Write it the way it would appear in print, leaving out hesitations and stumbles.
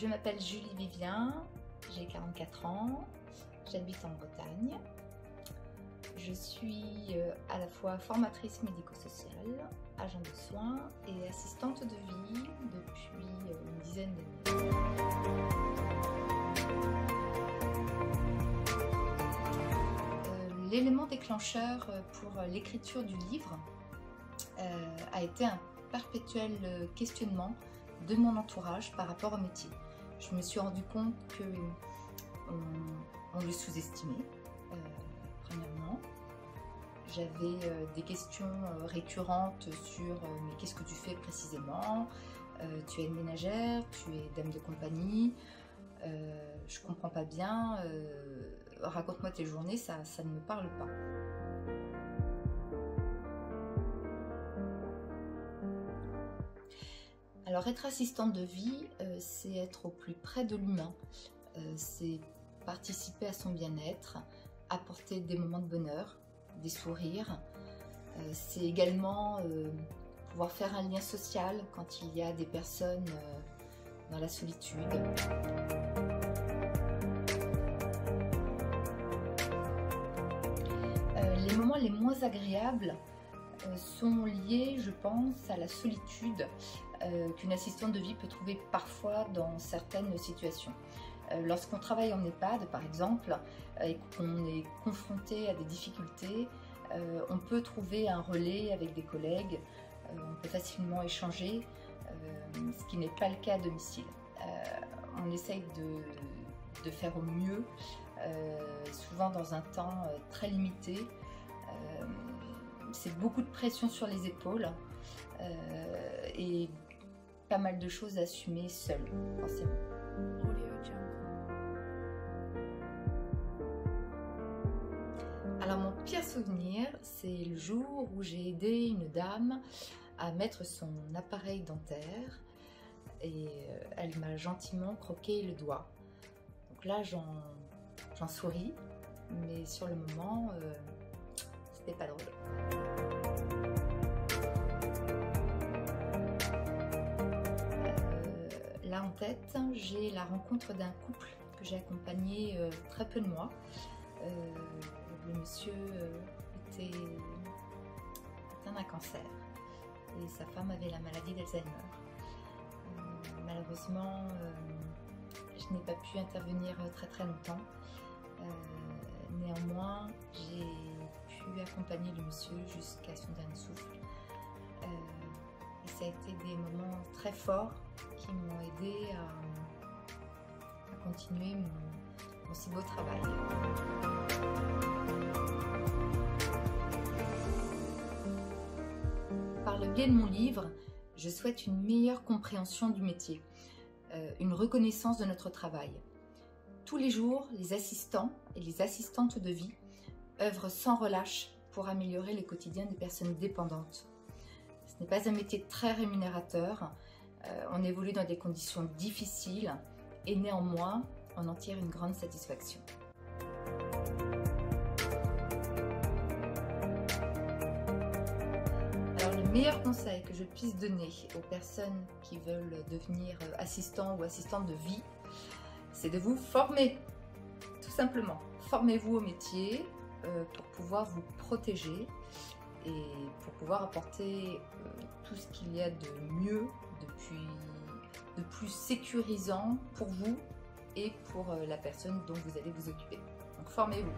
Je m'appelle Julie Vivien, j'ai 44 ans, j'habite en Bretagne. Je suis à la fois formatrice médico-sociale, agent de soins et assistante de vie depuis une dizaine d'années. L'élément déclencheur pour l'écriture du livre a été un perpétuel questionnement de mon entourage par rapport au métier. Je me suis rendu compte qu'on le sous-estimait, premièrement. J'avais des questions récurrentes sur mais qu'est-ce que tu fais précisément? Tu es une ménagère, tu es dame de compagnie, je comprends pas bien, raconte-moi tes journées, ça ne me parle pas. Alors être assistante de vie, c'est être au plus près de l'humain, c'est participer à son bien-être, apporter des moments de bonheur, des sourires, c'est également pouvoir faire un lien social quand il y a des personnes dans la solitude. Les moments les moins agréables sont liés, je pense, à la solitude qu'une assistante de vie peut trouver parfois dans certaines situations. Lorsqu'on travaille en EHPAD, par exemple, et qu'on est confronté à des difficultés, on peut trouver un relais avec des collègues, on peut facilement échanger, ce qui n'est pas le cas à domicile. On essaye de faire au mieux, souvent dans un temps très limité. C'est beaucoup de pression sur les épaules et pas mal de choses à assumer seule, forcément. Alors mon pire souvenir, c'est le jour où j'ai aidé une dame à mettre son appareil dentaire et elle m'a gentiment croqué le doigt. Donc là j'en souris, mais sur le moment c'était pas drôle. Là en tête, j'ai la rencontre d'un couple que j'ai accompagné très peu de mois. Le monsieur était atteint d'un cancer et sa femme avait la maladie d'Alzheimer. Malheureusement, je n'ai pas pu intervenir très longtemps. Néanmoins, j'ai pu accompagner le monsieur jusqu'à son dernier souffle. Et ça a été des moments très forts qui m'ont aidé à continuer mon si beau travail. Par le biais de mon livre, je souhaite une meilleure compréhension du métier, une reconnaissance de notre travail. Tous les jours, les assistants et les assistantes de vie œuvrent sans relâche pour améliorer le quotidien des personnes dépendantes. Ce n'est pas un métier très rémunérateur, on évolue dans des conditions difficiles et néanmoins, on en tire une grande satisfaction. Alors le meilleur conseil que je puisse donner aux personnes qui veulent devenir assistants ou assistantes de vie, c'est de vous former, tout simplement. Formez-vous au métier pour pouvoir vous protéger et pour pouvoir apporter tout ce qu'il y a de mieux, de plus sécurisant pour vous et pour la personne dont vous allez vous occuper. Donc formez-vous.